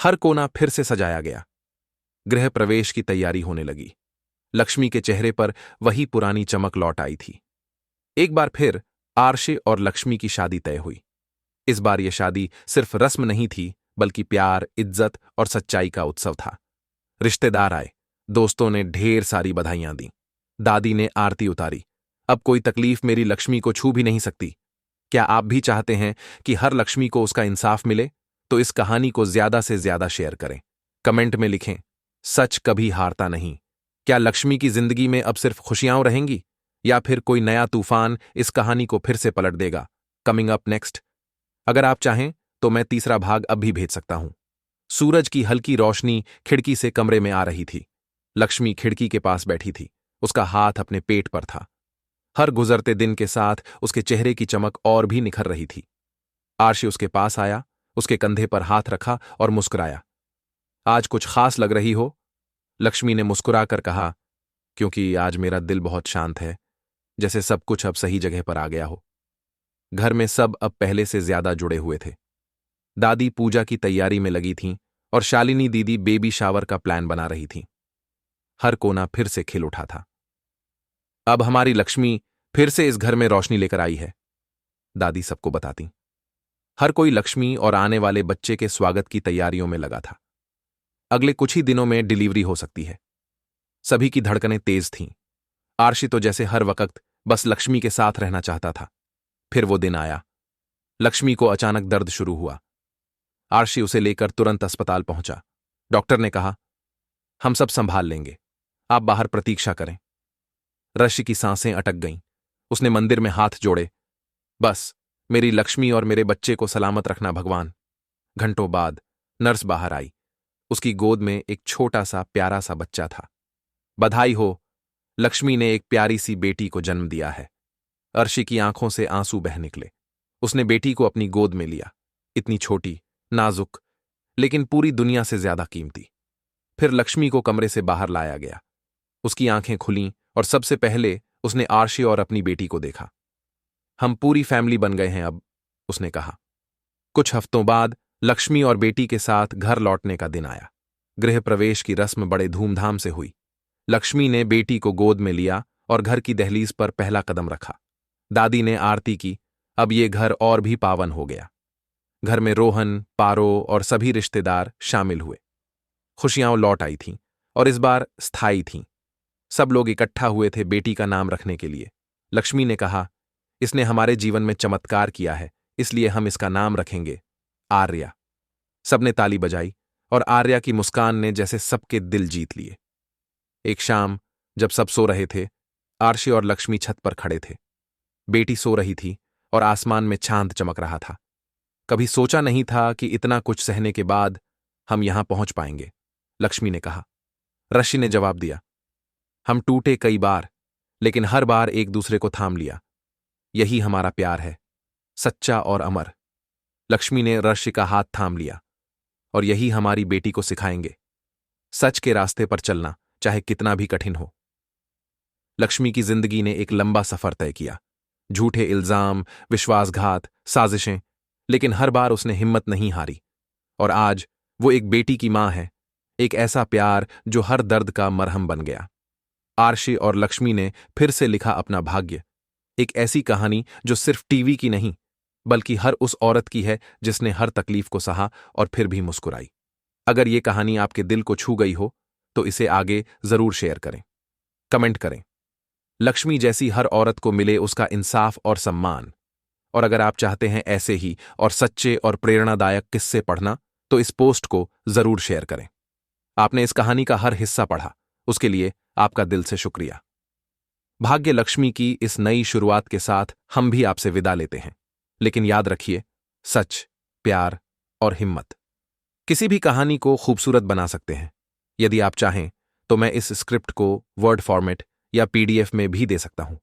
हर कोना फिर से सजाया गया। गृह प्रवेश की तैयारी होने लगी। लक्ष्मी के चेहरे पर वही पुरानी चमक लौट आई थी। एक बार फिर आरशे और लक्ष्मी की शादी तय हुई। इस बार यह शादी सिर्फ रस्म नहीं थी, बल्कि प्यार, इज्जत और सच्चाई का उत्सव था। रिश्तेदार आए, दोस्तों ने ढेर सारी बधाइयां दी। दादी ने आरती उतारी। अब कोई तकलीफ मेरी लक्ष्मी को छू भी नहीं सकती। क्या आप भी चाहते हैं कि हर लक्ष्मी को उसका इंसाफ मिले? तो इस कहानी को ज्यादा से ज्यादा शेयर करें। कमेंट में लिखें, सच कभी हारता नहीं। क्या लक्ष्मी की जिंदगी में अब सिर्फ खुशियां रहेंगी, या फिर कोई नया तूफान इस कहानी को फिर से पलट देगा? Coming up next. अगर आप चाहें तो मैं तीसरा भाग अब भी भेज सकता हूं। सूरज की हल्की रोशनी खिड़की से कमरे में आ रही थी। लक्ष्मी खिड़की के पास बैठी थी। उसका हाथ अपने पेट पर था। हर गुजरते दिन के साथ उसके चेहरे की चमक और भी निखर रही थी। आरशी उसके पास आया, उसके कंधे पर हाथ रखा और मुस्कुराया। आज कुछ खास लग रही हो? लक्ष्मी ने मुस्कुराकर कहा, क्योंकि आज मेरा दिल बहुत शांत है, जैसे सब कुछ अब सही जगह पर आ गया हो। घर में सब अब पहले से ज्यादा जुड़े हुए थे। दादी पूजा की तैयारी में लगी थीं और शालिनी दीदी बेबी शावर का प्लान बना रही थीं। हर कोना फिर से खिल उठा था। अब हमारी लक्ष्मी फिर से इस घर में रोशनी लेकर आई है, दादी सबको बताती। हर कोई लक्ष्मी और आने वाले बच्चे के स्वागत की तैयारियों में लगा था। अगले कुछ ही दिनों में डिलीवरी हो सकती है। सभी की धड़कनें तेज थीं। आरशी तो जैसे हर वक्त बस लक्ष्मी के साथ रहना चाहता था। फिर वो दिन आया। लक्ष्मी को अचानक दर्द शुरू हुआ। आरशी उसे लेकर तुरंत अस्पताल पहुंचा। डॉक्टर ने कहा, हम सब संभाल लेंगे, आप बाहर प्रतीक्षा करें। रशी की सांसें अटक गईं। उसने मंदिर में हाथ जोड़े, बस मेरी लक्ष्मी और मेरे बच्चे को सलामत रखना भगवान। घंटों बाद नर्स बाहर आई। उसकी गोद में एक छोटा सा प्यारा सा बच्चा था। बधाई हो, लक्ष्मी ने एक प्यारी सी बेटी को जन्म दिया है। अर्शी की आंखों से आंसू बह निकले। उसने बेटी को अपनी गोद में लिया। इतनी छोटी, नाजुक, लेकिन पूरी दुनिया से ज्यादा कीमती। फिर लक्ष्मी को कमरे से बाहर लाया गया। उसकी आंखें खुलीं और सबसे पहले उसने आरशी और अपनी बेटी को देखा। हम पूरी फैमिली बन गए हैं अब, उसने कहा। कुछ हफ्तों बाद लक्ष्मी और बेटी के साथ घर लौटने का दिन आया। गृह प्रवेश की रस्म बड़े धूमधाम से हुई। लक्ष्मी ने बेटी को गोद में लिया और घर की दहलीज पर पहला कदम रखा। दादी ने आरती की। अब ये घर और भी पावन हो गया। घर में रोहन, पारो और सभी रिश्तेदार शामिल हुए। खुशियां लौट आई थीं और इस बार स्थायी थीं। सब लोग इकट्ठा हुए थे बेटी का नाम रखने के लिए। लक्ष्मी ने कहा, इसने हमारे जीवन में चमत्कार किया है, इसलिए हम इसका नाम रखेंगे आर्या। सबने ताली बजाई और आर्या की मुस्कान ने जैसे सबके दिल जीत लिए। एक शाम जब सब सो रहे थे, आरशी और लक्ष्मी छत पर खड़े थे। बेटी सो रही थी और आसमान में चांद चमक रहा था। कभी सोचा नहीं था कि इतना कुछ सहने के बाद हम यहां पहुंच पाएंगे, लक्ष्मी ने कहा। ऋषि ने जवाब दिया, हम टूटे कई बार, लेकिन हर बार एक दूसरे को थाम लिया। यही हमारा प्यार है, सच्चा और अमर। लक्ष्मी ने ऋषि का हाथ थाम लिया, और यही हमारी बेटी को सिखाएंगे, सच के रास्ते पर चलना, चाहे कितना भी कठिन हो। लक्ष्मी की जिंदगी ने एक लंबा सफर तय किया। झूठे इल्जाम, विश्वासघात, साजिशें, लेकिन हर बार उसने हिम्मत नहीं हारी। और आज वो एक बेटी की मां है, एक ऐसा प्यार जो हर दर्द का मरहम बन गया। आरशी और लक्ष्मी ने फिर से लिखा अपना भाग्य, एक ऐसी कहानी जो सिर्फ टीवी की नहीं, बल्कि हर उस औरत की है जिसने हर तकलीफ को सहा और फिर भी मुस्कुराई। अगर ये कहानी आपके दिल को छू गई हो तो इसे आगे जरूर शेयर करें, कमेंट करें। लक्ष्मी जैसी हर औरत को मिले उसका इंसाफ और सम्मान। और अगर आप चाहते हैं ऐसे ही और सच्चे और प्रेरणादायक किस्से पढ़ना, तो इस पोस्ट को जरूर शेयर करें। आपने इस कहानी का हर हिस्सा पढ़ा, उसके लिए आपका दिल से शुक्रिया। भाग्य लक्ष्मी की इस नई शुरुआत के साथ हम भी आपसे विदा लेते हैं। लेकिन याद रखिए, सच, प्यार और हिम्मत किसी भी कहानी को खूबसूरत बना सकते हैं। यदि आप चाहें तो मैं इस स्क्रिप्ट को वर्ड फॉर्मेट या पीडीएफ में भी दे सकता हूं।